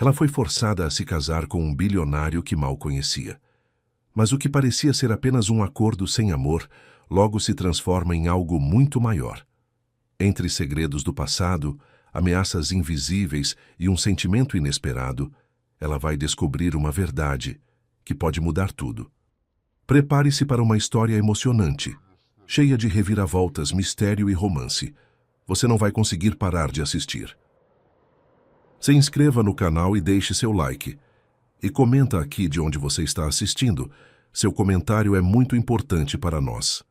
Ela foi forçada a se casar com um bilionário que mal conhecia. Mas o que parecia ser apenas um acordo sem amor, logo se transforma em algo muito maior. Entre segredos do passado, ameaças invisíveis e um sentimento inesperado, ela vai descobrir uma verdade que pode mudar tudo. Prepare-se para uma história emocionante, cheia de reviravoltas, mistério e romance. Você não vai conseguir parar de assistir. Se inscreva no canal e deixe seu like. E comenta aqui de onde você está assistindo. Seu comentário é muito importante para nós.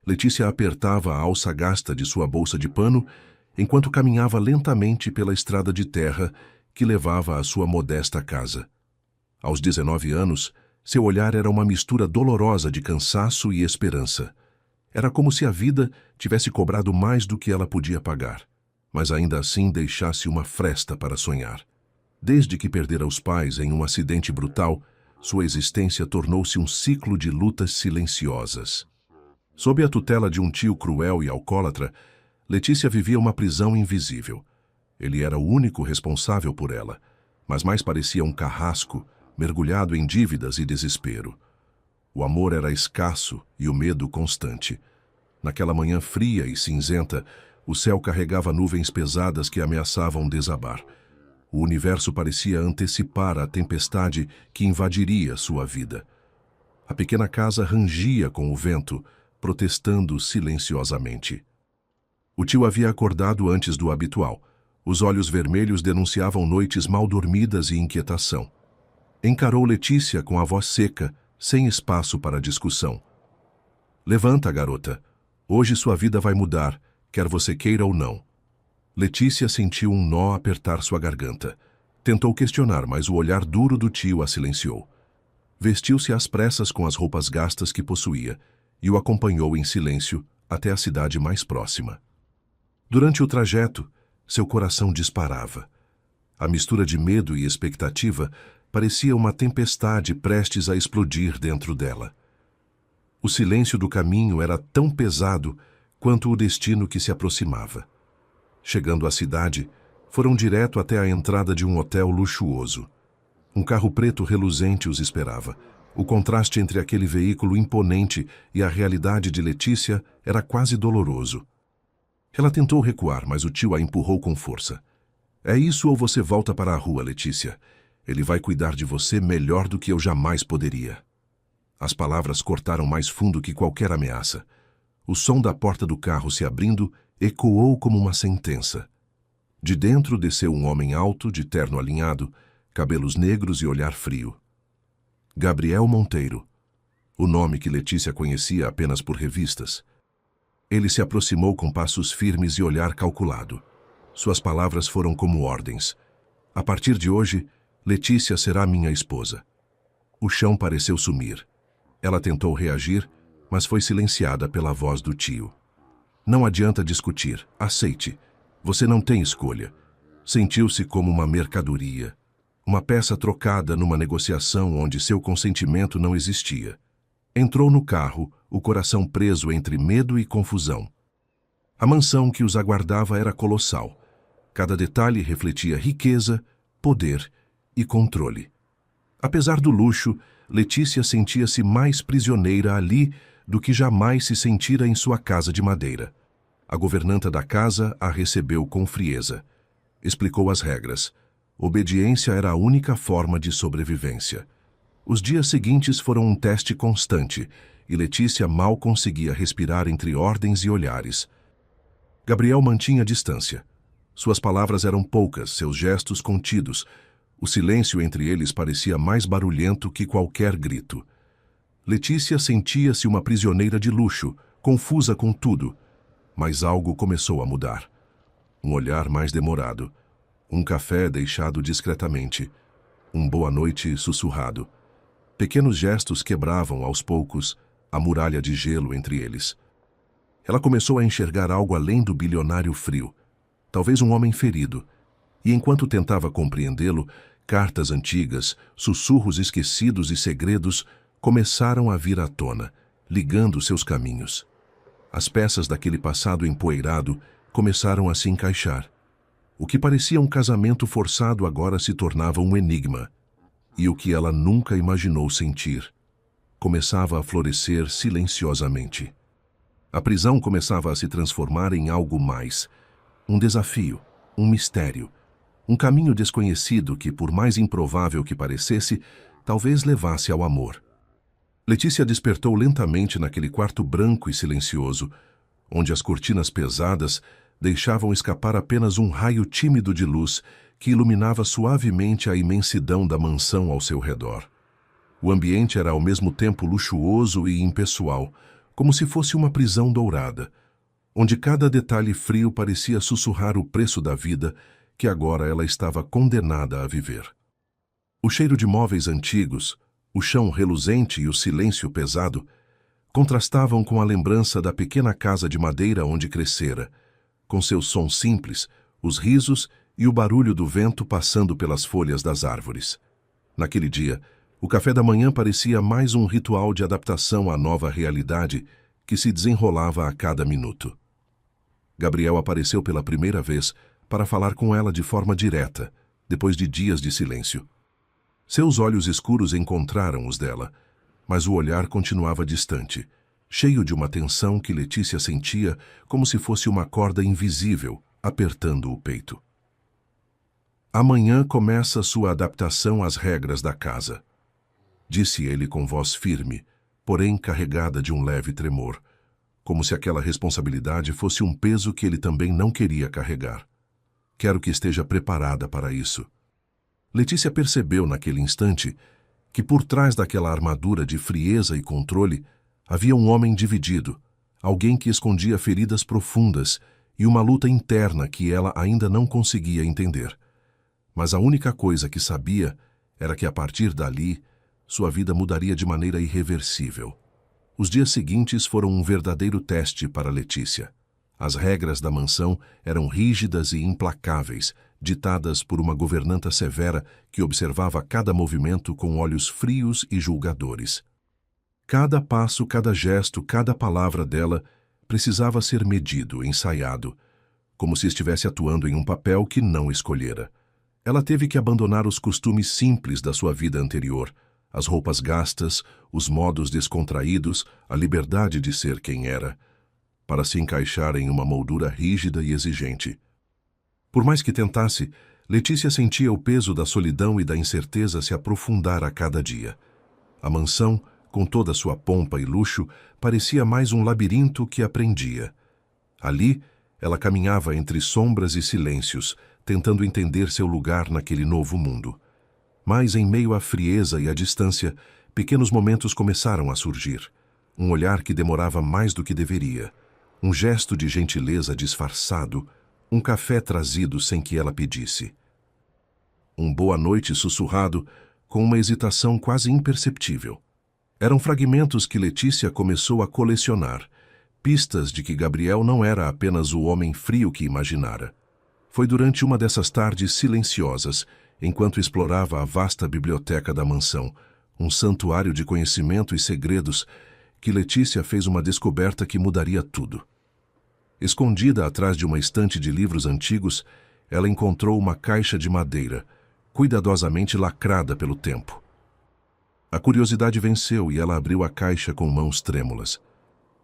Letícia apertava a alça gasta de sua bolsa de pano enquanto caminhava lentamente pela estrada de terra que levava à sua modesta casa. Aos 19 anos, seu olhar era uma mistura dolorosa de cansaço e esperança. Era como se a vida tivesse cobrado mais do que ela podia pagar, mas ainda assim deixasse uma fresta para sonhar. Desde que perdera os pais em um acidente brutal, sua existência tornou-se um ciclo de lutas silenciosas. Sob a tutela de um tio cruel e alcoólatra, Letícia vivia uma prisão invisível. Ele era o único responsável por ela, mas mais parecia um carrasco, mergulhado em dívidas e desespero. O amor era escasso e o medo constante. Naquela manhã fria e cinzenta, o céu carregava nuvens pesadas que ameaçavam desabar. O universo parecia antecipar a tempestade que invadiria sua vida. A pequena casa rangia com o vento, protestando silenciosamente. O tio havia acordado antes do habitual. Os olhos vermelhos denunciavam noites mal dormidas e inquietação. Encarou Letícia com a voz seca, sem espaço para discussão. Levanta, garota. Hoje sua vida vai mudar, quer você queira ou não. Letícia sentiu um nó apertar sua garganta. Tentou questionar, mas o olhar duro do tio a silenciou. Vestiu-se às pressas com as roupas gastas que possuía e o acompanhou em silêncio até a cidade mais próxima. Durante o trajeto, seu coração disparava. A mistura de medo e expectativa parecia uma tempestade prestes a explodir dentro dela. O silêncio do caminho era tão pesado quanto o destino que se aproximava. Chegando à cidade, foram direto até a entrada de um hotel luxuoso. Um carro preto reluzente os esperava. O contraste entre aquele veículo imponente e a realidade de Letícia era quase doloroso. Ela tentou recuar, mas o tio a empurrou com força. É isso ou você volta para a rua, Letícia. Ele vai cuidar de você melhor do que eu jamais poderia. As palavras cortaram mais fundo que qualquer ameaça. O som da porta do carro se abrindo ecoou como uma sentença. De dentro desceu um homem alto, de terno alinhado, cabelos negros e olhar frio. Gabriel Monteiro. O nome que Letícia conhecia apenas por revistas. Ele se aproximou com passos firmes e olhar calculado. Suas palavras foram como ordens. A partir de hoje, Letícia será minha esposa. O chão pareceu sumir. Ela tentou reagir, mas foi silenciada pela voz do tio. Não adianta discutir. Aceite. Você não tem escolha. Sentiu-se como uma mercadoria. Uma peça trocada numa negociação onde seu consentimento não existia. Entrou no carro, o coração preso entre medo e confusão. A mansão que os aguardava era colossal. Cada detalhe refletia riqueza, poder e controle. Apesar do luxo, Letícia sentia-se mais prisioneira ali do que jamais se sentira em sua casa de madeira. A governanta da casa a recebeu com frieza. Explicou as regras. Obediência era a única forma de sobrevivência. Os dias seguintes foram um teste constante, e Letícia mal conseguia respirar entre ordens e olhares. Gabriel mantinha distância. Suas palavras eram poucas, seus gestos contidos. O silêncio entre eles parecia mais barulhento que qualquer grito. Letícia sentia-se uma prisioneira de luxo, confusa com tudo. Mas algo começou a mudar. Um olhar mais demorado. Um café deixado discretamente. Um boa noite sussurrado. Pequenos gestos quebravam, aos poucos, a muralha de gelo entre eles. Ela começou a enxergar algo além do bilionário frio. Talvez um homem ferido. E enquanto tentava compreendê-lo, cartas antigas, sussurros esquecidos e segredos começaram a vir à tona, ligando seus caminhos. As peças daquele passado empoeirado começaram a se encaixar. O que parecia um casamento forçado agora se tornava um enigma, e o que ela nunca imaginou sentir começava a florescer silenciosamente. A prisão começava a se transformar em algo mais, um desafio, um mistério, um caminho desconhecido que, por mais improvável que parecesse, talvez levasse ao amor. Letícia despertou lentamente naquele quarto branco e silencioso, onde as cortinas pesadas deixavam escapar apenas um raio tímido de luz que iluminava suavemente a imensidão da mansão ao seu redor. O ambiente era ao mesmo tempo luxuoso e impessoal, como se fosse uma prisão dourada, onde cada detalhe frio parecia sussurrar o preço da vida que agora ela estava condenada a viver. O cheiro de móveis antigos, o chão reluzente e o silêncio pesado contrastavam com a lembrança da pequena casa de madeira onde crescera, com seus sons simples, os risos e o barulho do vento passando pelas folhas das árvores. Naquele dia, o café da manhã parecia mais um ritual de adaptação à nova realidade que se desenrolava a cada minuto. Gabriel apareceu pela primeira vez para falar com ela de forma direta, depois de dias de silêncio. Seus olhos escuros encontraram os dela, mas o olhar continuava distante, cheio de uma tensão que Letícia sentia como se fosse uma corda invisível apertando o peito. Amanhã começa sua adaptação às regras da casa, disse ele com voz firme, porém carregada de um leve tremor, como se aquela responsabilidade fosse um peso que ele também não queria carregar. Quero que esteja preparada para isso. Letícia percebeu naquele instante que por trás daquela armadura de frieza e controle havia um homem dividido, alguém que escondia feridas profundas e uma luta interna que ela ainda não conseguia entender. Mas a única coisa que sabia era que a partir dali sua vida mudaria de maneira irreversível. Os dias seguintes foram um verdadeiro teste para Letícia. As regras da mansão eram rígidas e implacáveis, ditadas por uma governanta severa que observava cada movimento com olhos frios e julgadores. Cada passo, cada gesto, cada palavra dela precisava ser medido, ensaiado, como se estivesse atuando em um papel que não escolhera. Ela teve que abandonar os costumes simples da sua vida anterior, as roupas gastas, os modos descontraídos, a liberdade de ser quem era, para se encaixar em uma moldura rígida e exigente. Por mais que tentasse, Letícia sentia o peso da solidão e da incerteza se aprofundar a cada dia. A mansão, com toda a sua pompa e luxo, parecia mais um labirinto que aprendia. Ali, ela caminhava entre sombras e silêncios, tentando entender seu lugar naquele novo mundo. Mas, em meio à frieza e à distância, pequenos momentos começaram a surgir. Um olhar que demorava mais do que deveria, um gesto de gentileza disfarçado, um café trazido sem que ela pedisse. Um boa noite sussurrado, com uma hesitação quase imperceptível. Eram fragmentos que Letícia começou a colecionar, pistas de que Gabriel não era apenas o homem frio que imaginara. Foi durante uma dessas tardes silenciosas, enquanto explorava a vasta biblioteca da mansão, um santuário de conhecimento e segredos, que Letícia fez uma descoberta que mudaria tudo. Escondida atrás de uma estante de livros antigos, ela encontrou uma caixa de madeira, cuidadosamente lacrada pelo tempo. A curiosidade venceu e ela abriu a caixa com mãos trêmulas.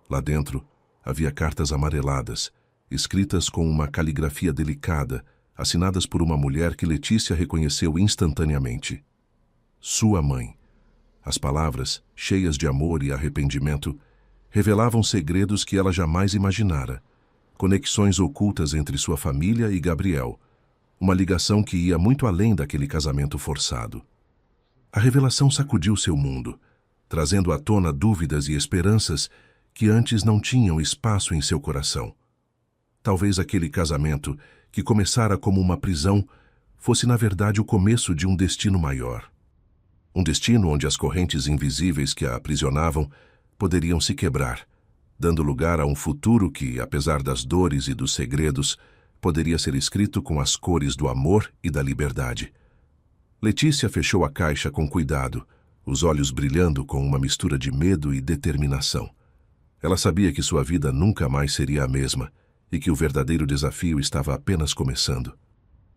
Lá dentro havia cartas amareladas, escritas com uma caligrafia delicada, assinadas por uma mulher que Letícia reconheceu instantaneamente. Sua mãe. As palavras, cheias de amor e arrependimento, revelavam segredos que ela jamais imaginara, conexões ocultas entre sua família e Gabriel, uma ligação que ia muito além daquele casamento forçado. A revelação sacudiu seu mundo, trazendo à tona dúvidas e esperanças que antes não tinham espaço em seu coração. Talvez aquele casamento, que começara como uma prisão, fosse na verdade o começo de um destino maior. Um destino onde as correntes invisíveis que a aprisionavam poderiam se quebrar, dando lugar a um futuro que, apesar das dores e dos segredos, poderia ser escrito com as cores do amor e da liberdade. Letícia fechou a caixa com cuidado, os olhos brilhando com uma mistura de medo e determinação. Ela sabia que sua vida nunca mais seria a mesma e que o verdadeiro desafio estava apenas começando.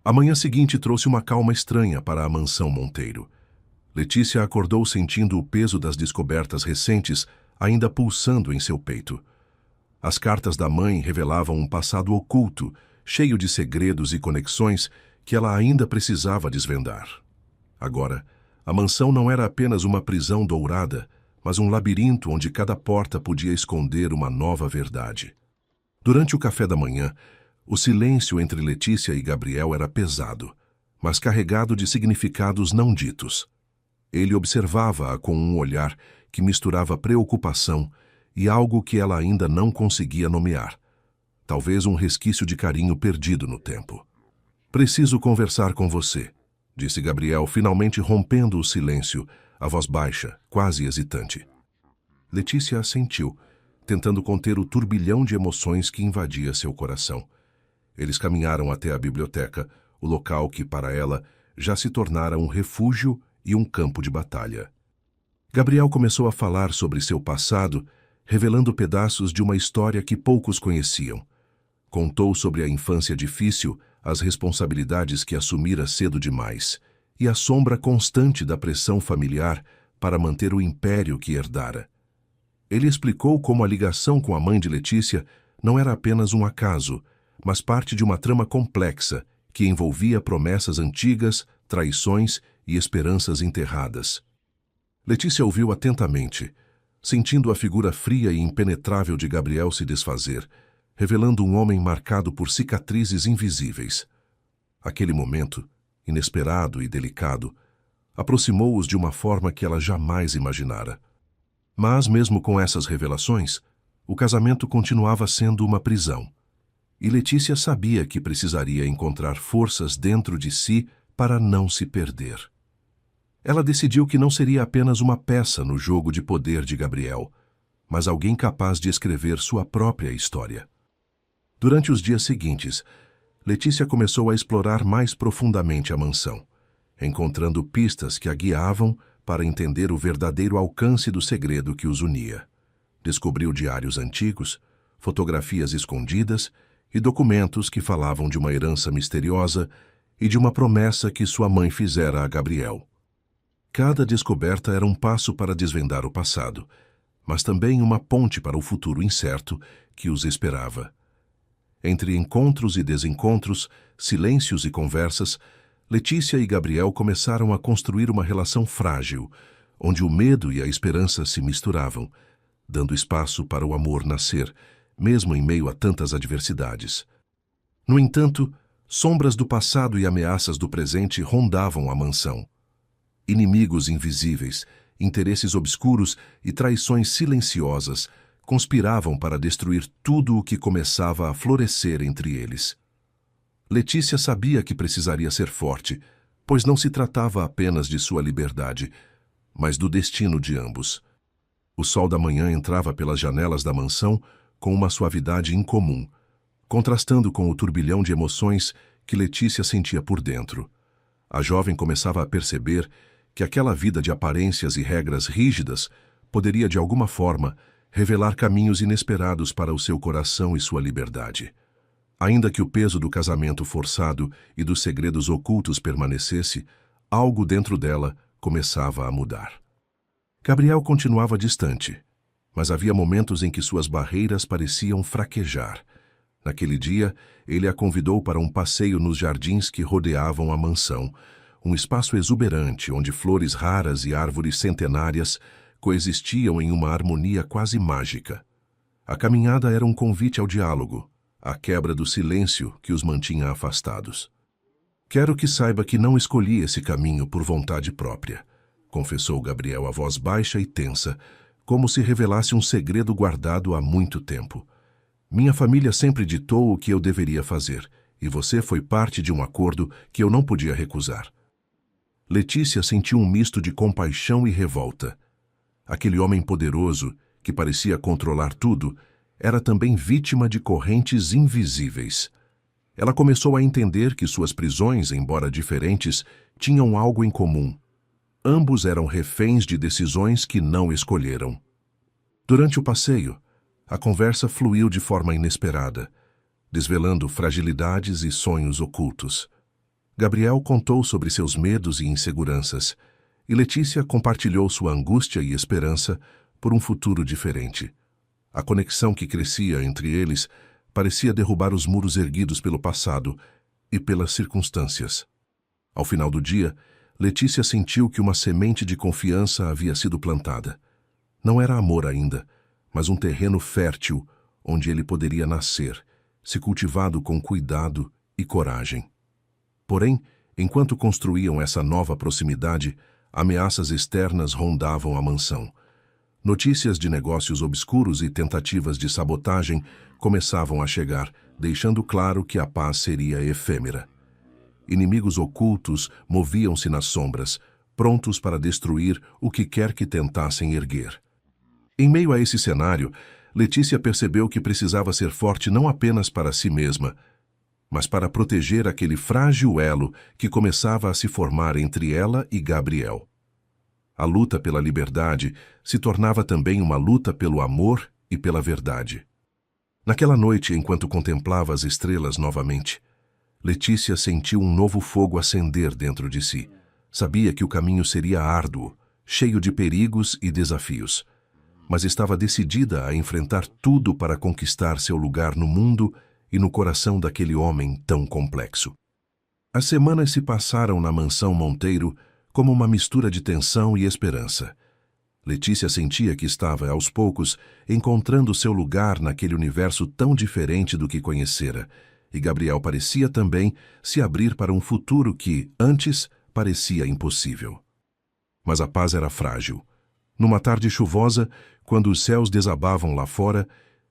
A manhã seguinte trouxe uma calma estranha para a mansão Monteiro. Letícia acordou sentindo o peso das descobertas recentes ainda pulsando em seu peito. As cartas da mãe revelavam um passado oculto, cheio de segredos e conexões que ela ainda precisava desvendar. Agora, a mansão não era apenas uma prisão dourada, mas um labirinto onde cada porta podia esconder uma nova verdade. Durante o café da manhã, o silêncio entre Letícia e Gabriel era pesado, mas carregado de significados não ditos. Ele observava-a com um olhar que misturava preocupação e algo que ela ainda não conseguia nomear. Talvez um resquício de carinho perdido no tempo. "Preciso conversar com você", disse Gabriel, finalmente rompendo o silêncio, a voz baixa, quase hesitante. Letícia assentiu, tentando conter o turbilhão de emoções que invadia seu coração. Eles caminharam até a biblioteca, o local que, para ela, já se tornara um refúgio e um campo de batalha. Gabriel começou a falar sobre seu passado, revelando pedaços de uma história que poucos conheciam. Contou sobre a infância difícil, as responsabilidades que assumira cedo demais e a sombra constante da pressão familiar para manter o império que herdara. Ele explicou como a ligação com a mãe de Letícia não era apenas um acaso, mas parte de uma trama complexa que envolvia promessas antigas, traições e esperanças enterradas. Letícia ouviu atentamente, sentindo a figura fria e impenetrável de Gabriel se desfazer, revelando um homem marcado por cicatrizes invisíveis. Aquele momento, inesperado e delicado, aproximou-os de uma forma que ela jamais imaginara. Mas, mesmo com essas revelações, o casamento continuava sendo uma prisão. E Letícia sabia que precisaria encontrar forças dentro de si para não se perder. Ela decidiu que não seria apenas uma peça no jogo de poder de Gabriel, mas alguém capaz de escrever sua própria história. Durante os dias seguintes, Letícia começou a explorar mais profundamente a mansão, encontrando pistas que a guiavam para entender o verdadeiro alcance do segredo que os unia. Descobriu diários antigos, fotografias escondidas e documentos que falavam de uma herança misteriosa e de uma promessa que sua mãe fizera a Gabriel. Cada descoberta era um passo para desvendar o passado, mas também uma ponte para o futuro incerto que os esperava. Entre encontros e desencontros, silêncios e conversas, Letícia e Gabriel começaram a construir uma relação frágil, onde o medo e a esperança se misturavam, dando espaço para o amor nascer, mesmo em meio a tantas adversidades. No entanto, sombras do passado e ameaças do presente rondavam a mansão. Inimigos invisíveis, interesses obscuros e traições silenciosas conspiravam para destruir tudo o que começava a florescer entre eles. Letícia sabia que precisaria ser forte, pois não se tratava apenas de sua liberdade, mas do destino de ambos. O sol da manhã entrava pelas janelas da mansão com uma suavidade incomum, contrastando com o turbilhão de emoções que Letícia sentia por dentro. A jovem começava a perceber que aquela vida de aparências e regras rígidas poderia, de alguma forma, revelar caminhos inesperados para o seu coração e sua liberdade. Ainda que o peso do casamento forçado e dos segredos ocultos permanecesse, algo dentro dela começava a mudar. Gabriel continuava distante, mas havia momentos em que suas barreiras pareciam fraquejar. Naquele dia, ele a convidou para um passeio nos jardins que rodeavam a mansão, um espaço exuberante onde flores raras e árvores centenárias coexistiam em uma harmonia quase mágica. A caminhada era um convite ao diálogo, à quebra do silêncio que os mantinha afastados. "Quero que saiba que não escolhi esse caminho por vontade própria", confessou Gabriel a voz baixa e tensa, como se revelasse um segredo guardado há muito tempo. "Minha família sempre ditou o que eu deveria fazer, e você foi parte de um acordo que eu não podia recusar." Letícia sentiu um misto de compaixão e revolta. Aquele homem poderoso, que parecia controlar tudo, era também vítima de correntes invisíveis. Ela começou a entender que suas prisões, embora diferentes, tinham algo em comum. Ambos eram reféns de decisões que não escolheram. Durante o passeio, a conversa fluiu de forma inesperada, desvelando fragilidades e sonhos ocultos. Gabriel contou sobre seus medos e inseguranças, e Letícia compartilhou sua angústia e esperança por um futuro diferente. A conexão que crescia entre eles parecia derrubar os muros erguidos pelo passado e pelas circunstâncias. Ao final do dia, Letícia sentiu que uma semente de confiança havia sido plantada. Não era amor ainda, mas um terreno fértil onde ele poderia nascer, se cultivado com cuidado e coragem. Porém, enquanto construíam essa nova proximidade, ameaças externas rondavam a mansão. Notícias de negócios obscuros e tentativas de sabotagem começavam a chegar, deixando claro que a paz seria efêmera. Inimigos ocultos moviam-se nas sombras, prontos para destruir o que quer que tentassem erguer. Em meio a esse cenário, Letícia percebeu que precisava ser forte não apenas para si mesma, mas para proteger aquele frágil elo que começava a se formar entre ela e Gabriel. A luta pela liberdade se tornava também uma luta pelo amor e pela verdade. Naquela noite, enquanto contemplava as estrelas novamente, Letícia sentiu um novo fogo acender dentro de si. Sabia que o caminho seria árduo, cheio de perigos e desafios, mas estava decidida a enfrentar tudo para conquistar seu lugar no mundo e no coração daquele homem tão complexo. As semanas se passaram na mansão Monteiro como uma mistura de tensão e esperança. Letícia sentia que estava, aos poucos, encontrando seu lugar naquele universo tão diferente do que conhecera, e Gabriel parecia também se abrir para um futuro que, antes, parecia impossível. Mas a paz era frágil. Numa tarde chuvosa, quando os céus desabavam lá fora,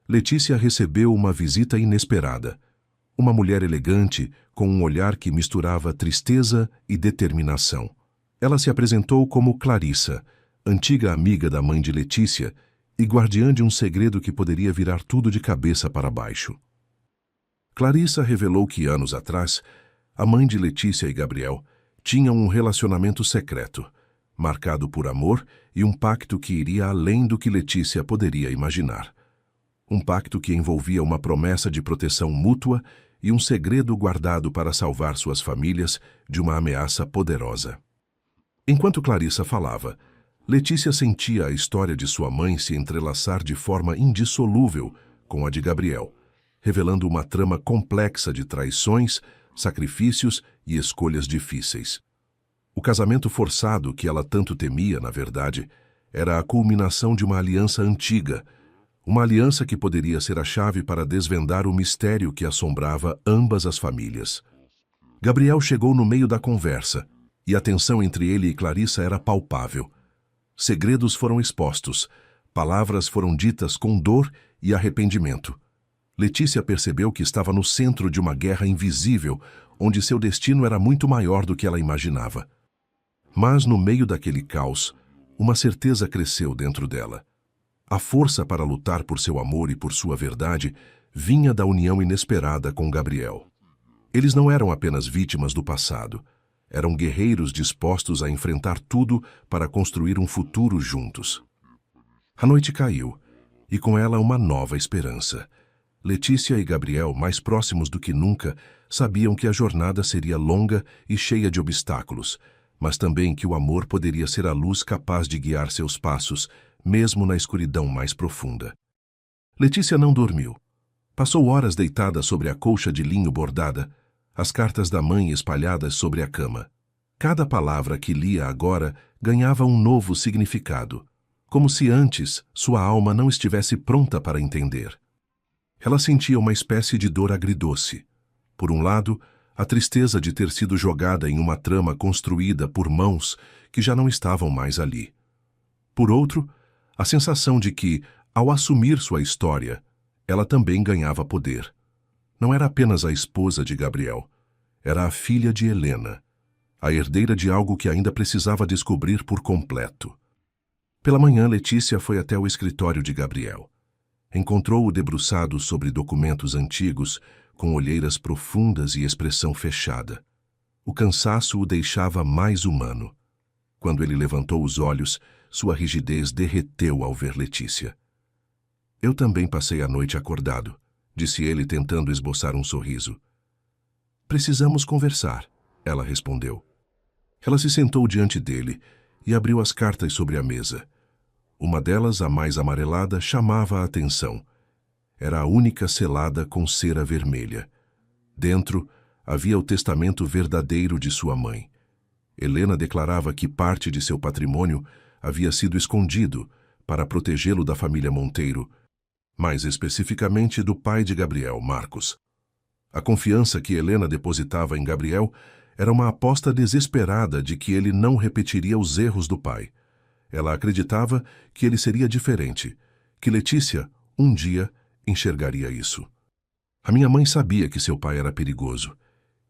Letícia recebeu uma visita inesperada. Uma mulher elegante, com um olhar que misturava tristeza e determinação. Ela se apresentou como Clarissa, antiga amiga da mãe de Letícia e guardiã de um segredo que poderia virar tudo de cabeça para baixo. Clarissa revelou que, anos atrás, a mãe de Letícia e Gabriel tinham um relacionamento secreto, marcado por amor e um pacto que iria além do que Letícia poderia imaginar. Um pacto que envolvia uma promessa de proteção mútua e um segredo guardado para salvar suas famílias de uma ameaça poderosa. Enquanto Clarissa falava, Letícia sentia a história de sua mãe se entrelaçar de forma indissolúvel com a de Gabriel, revelando uma trama complexa de traições, sacrifícios e escolhas difíceis. O casamento forçado que ela tanto temia, na verdade, era a culminação de uma aliança antiga, uma aliança que poderia ser a chave para desvendar o mistério que assombrava ambas as famílias. Gabriel chegou no meio da conversa, e a tensão entre ele e Clarissa era palpável. Segredos foram expostos, palavras foram ditas com dor e arrependimento. Letícia percebeu que estava no centro de uma guerra invisível, onde seu destino era muito maior do que ela imaginava. Mas, no meio daquele caos, uma certeza cresceu dentro dela. A força para lutar por seu amor e por sua verdade vinha da união inesperada com Gabriel. Eles não eram apenas vítimas do passado. Eram guerreiros dispostos a enfrentar tudo para construir um futuro juntos. A noite caiu, e com ela uma nova esperança. Letícia e Gabriel, mais próximos do que nunca, sabiam que a jornada seria longa e cheia de obstáculos, mas também que o amor poderia ser a luz capaz de guiar seus passos, mesmo na escuridão mais profunda. Letícia não dormiu. Passou horas deitada sobre a colcha de linho bordada, as cartas da mãe espalhadas sobre a cama. Cada palavra que lia agora ganhava um novo significado, como se antes sua alma não estivesse pronta para entender. Ela sentia uma espécie de dor agridoce. Por um lado, a tristeza de ter sido jogada em uma trama construída por mãos que já não estavam mais ali. Por outro, a sensação de que, ao assumir sua história, ela também ganhava poder. Não era apenas a esposa de Gabriel, era a filha de Helena, a herdeira de algo que ainda precisava descobrir por completo. Pela manhã, Letícia foi até o escritório de Gabriel. Encontrou-o debruçado sobre documentos antigos, com olheiras profundas e expressão fechada. O cansaço o deixava mais humano. Quando ele levantou os olhos, sua rigidez derreteu ao ver Letícia. Eu também passei a noite acordado, disse ele tentando esboçar um sorriso. Precisamos conversar. ela respondeu. Ela se sentou diante dele e abriu as cartas sobre a mesa. Uma delas, a mais amarelada, chamava a atenção. Era a única selada com cera vermelha. Dentro, havia o testamento verdadeiro de sua mãe. Helena declarava que parte de seu patrimônio havia sido escondido para protegê-lo da família Monteiro, mais especificamente do pai de Gabriel, Marcos. A confiança que Helena depositava em Gabriel era uma aposta desesperada de que ele não repetiria os erros do pai. Ela acreditava que ele seria diferente, que Letícia, um dia, enxergaria isso. A minha mãe sabia que seu pai era perigoso,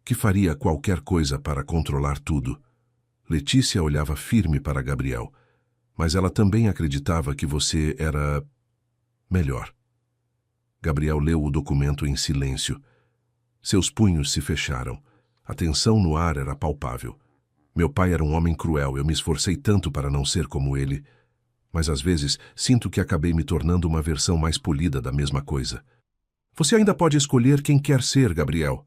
que faria qualquer coisa para controlar tudo. Letícia olhava firme para Gabriel, mas ela também acreditava que você era melhor. Gabriel leu o documento em silêncio. Seus punhos se fecharam. A tensão no ar era palpável. Meu pai era um homem cruel, eu me esforcei tanto para não ser como ele, mas às vezes sinto que acabei me tornando uma versão mais polida da mesma coisa. Você ainda pode escolher quem quer ser, Gabriel,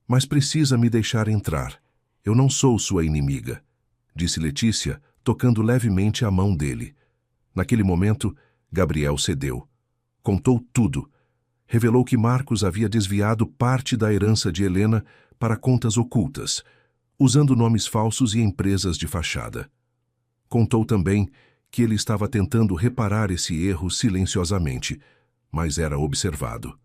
mas precisa me deixar entrar. Eu não sou sua inimiga, disse Letícia, tocando levemente a mão dele. Naquele momento, Gabriel cedeu. Contou tudo. Revelou que Marcos havia desviado parte da herança de Helena para contas ocultas, usando nomes falsos e empresas de fachada. Contou também que ele estava tentando reparar esse erro silenciosamente, mas era observado.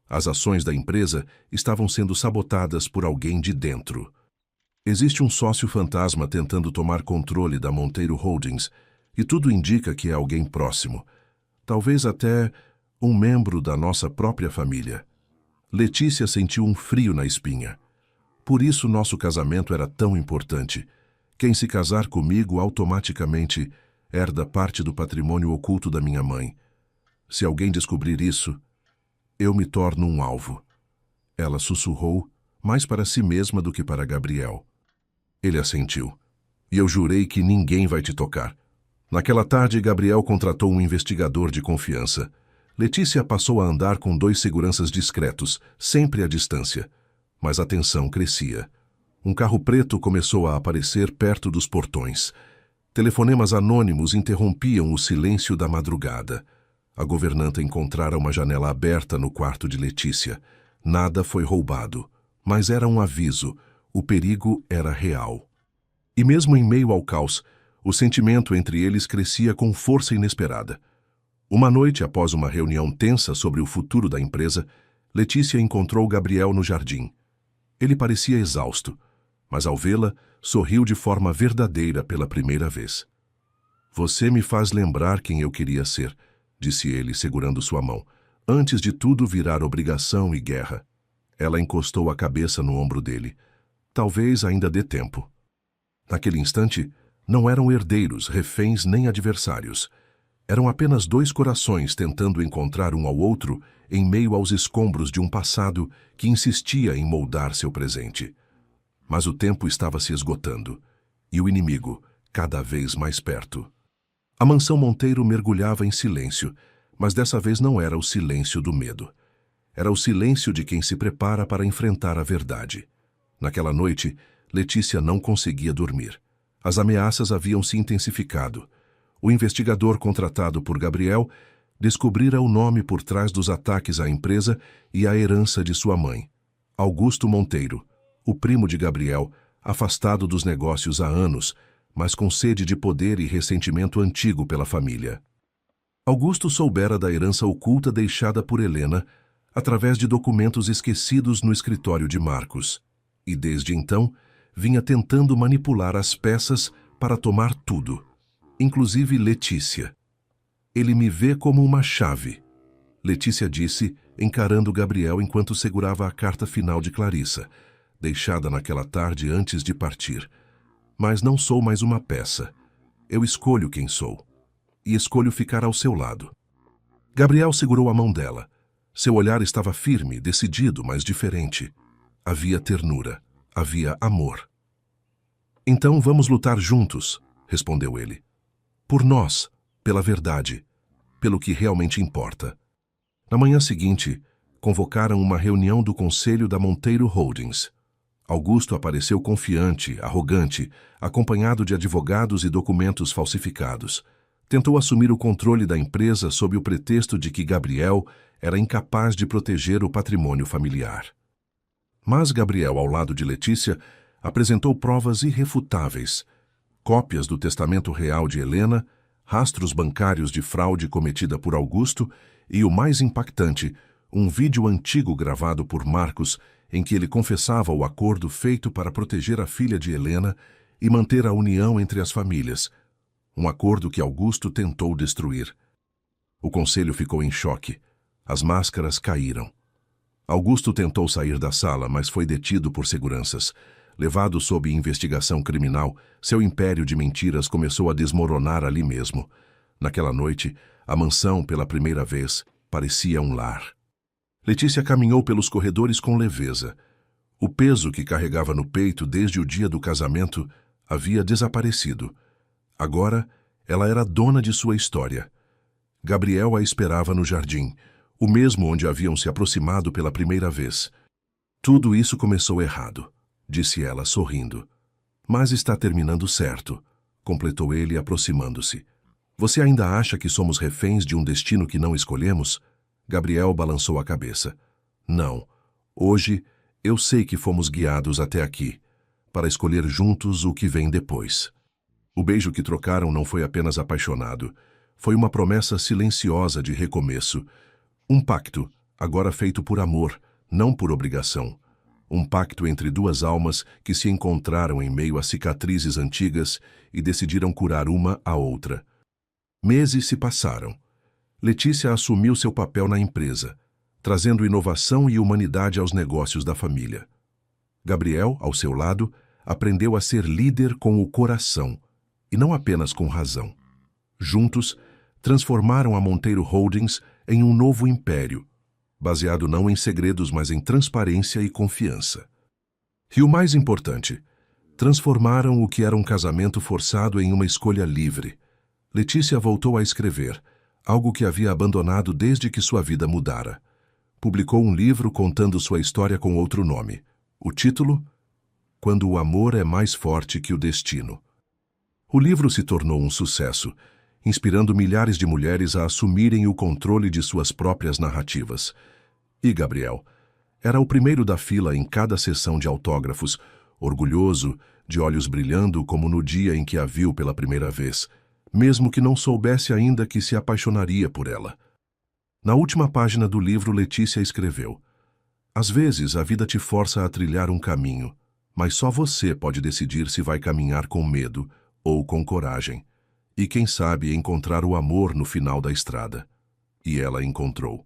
As ações da empresa estavam sendo sabotadas por alguém de dentro. Existe um sócio fantasma tentando tomar controle da Monteiro Holdings, e tudo indica que é alguém próximo. Talvez até um membro da nossa própria família. Letícia sentiu um frio na espinha. Por isso nosso casamento era tão importante. Quem se casar comigo automaticamente herda parte do patrimônio oculto da minha mãe. Se alguém descobrir isso, eu me torno um alvo. Ela sussurrou, mais para si mesma do que para Gabriel. Ele assentiu. E eu jurei que ninguém vai te tocar. Naquela tarde, Gabriel contratou um investigador de confiança. Letícia passou a andar com 2 seguranças discretos, sempre à distância. Mas a tensão crescia. Um carro preto começou a aparecer perto dos portões. Telefonemas anônimos interrompiam o silêncio da madrugada. A governanta encontrara uma janela aberta no quarto de Letícia. Nada foi roubado, mas era um aviso. O perigo era real. E mesmo em meio ao caos, o sentimento entre eles crescia com força inesperada. Uma noite, após uma reunião tensa sobre o futuro da empresa, Letícia encontrou Gabriel no jardim. Ele parecia exausto, mas ao vê-la, sorriu de forma verdadeira pela primeira vez. Você me faz lembrar quem eu queria ser, disse ele, segurando sua mão. Antes de tudo virar obrigação e guerra. Ela encostou a cabeça no ombro dele. Talvez ainda dê tempo. Naquele instante, não eram herdeiros, reféns nem adversários. Eram apenas 2 corações tentando encontrar um ao outro em meio aos escombros de um passado que insistia em moldar seu presente. Mas o tempo estava se esgotando, e o inimigo cada vez mais perto. A mansão Monteiro mergulhava em silêncio, mas dessa vez não era o silêncio do medo. Era o silêncio de quem se prepara para enfrentar a verdade. Naquela noite, Letícia não conseguia dormir. As ameaças haviam se intensificado. O investigador contratado por Gabriel descobrira o nome por trás dos ataques à empresa e à herança de sua mãe. Augusto Monteiro, o primo de Gabriel, afastado dos negócios há anos, mas com sede de poder e ressentimento antigo pela família. Augusto soubera da herança oculta deixada por Helena através de documentos esquecidos no escritório de Marcos, e desde então vinha tentando manipular as peças para tomar tudo, inclusive Letícia. Ele me vê como uma chave, Letícia disse, encarando Gabriel enquanto segurava a carta final de Clarissa, deixada naquela tarde antes de partir. Mas não sou mais uma peça. Eu escolho quem sou. E escolho ficar ao seu lado. Gabriel segurou a mão dela. Seu olhar estava firme, decidido, mas diferente. Havia ternura. Havia amor. Então vamos lutar juntos, respondeu ele. Por nós, pela verdade, pelo que realmente importa. Na manhã seguinte, convocaram uma reunião do Conselho da Monteiro Holdings. Augusto apareceu confiante, arrogante, acompanhado de advogados e documentos falsificados. Tentou assumir o controle da empresa sob o pretexto de que Gabriel era incapaz de proteger o patrimônio familiar. Mas Gabriel, ao lado de Letícia, apresentou provas irrefutáveis: cópias do testamento real de Helena, rastros bancários de fraude cometida por Augusto e, o mais impactante, um vídeo antigo gravado por Marcos em que ele confessava o acordo feito para proteger a filha de Helena e manter a união entre as famílias, um acordo que Augusto tentou destruir. O conselho ficou em choque. As máscaras caíram. Augusto tentou sair da sala, mas foi detido por seguranças. Levado sob investigação criminal, seu império de mentiras começou a desmoronar ali mesmo. Naquela noite, a mansão, pela primeira vez, parecia um lar. Letícia caminhou pelos corredores com leveza. O peso que carregava no peito desde o dia do casamento havia desaparecido. Agora, ela era dona de sua história. Gabriel a esperava no jardim, o mesmo onde haviam se aproximado pela primeira vez. Tudo isso começou errado, disse ela, sorrindo. Mas está terminando certo, completou ele, aproximando-se. Você ainda acha que somos reféns de um destino que não escolhemos? Gabriel balançou a cabeça. Não. Hoje, eu sei que fomos guiados até aqui, para escolher juntos o que vem depois. O beijo que trocaram não foi apenas apaixonado. Foi uma promessa silenciosa de recomeço. Um pacto, agora feito por amor, não por obrigação. Um pacto entre duas almas que se encontraram em meio a cicatrizes antigas e decidiram curar uma a outra. Meses se passaram. Letícia assumiu seu papel na empresa, trazendo inovação e humanidade aos negócios da família. Gabriel, ao seu lado, aprendeu a ser líder com o coração, e não apenas com razão. Juntos, transformaram a Monteiro Holdings em um novo império, baseado não em segredos, mas em transparência e confiança. E o mais importante, transformaram o que era um casamento forçado em uma escolha livre. Letícia voltou a escrever, algo que havia abandonado desde que sua vida mudara. Publicou um livro contando sua história com outro nome. O título? Quando o amor é mais forte que o destino. O livro se tornou um sucesso, inspirando milhares de mulheres a assumirem o controle de suas próprias narrativas. E Gabriel era o primeiro da fila em cada sessão de autógrafos, orgulhoso, de olhos brilhando como no dia em que a viu pela primeira vez, mesmo que não soubesse ainda que se apaixonaria por ela. Na última página do livro, Letícia escreveu: às vezes a vida te força a trilhar um caminho, mas só você pode decidir se vai caminhar com medo ou com coragem. E quem sabe encontrar o amor no final da estrada. E ela encontrou.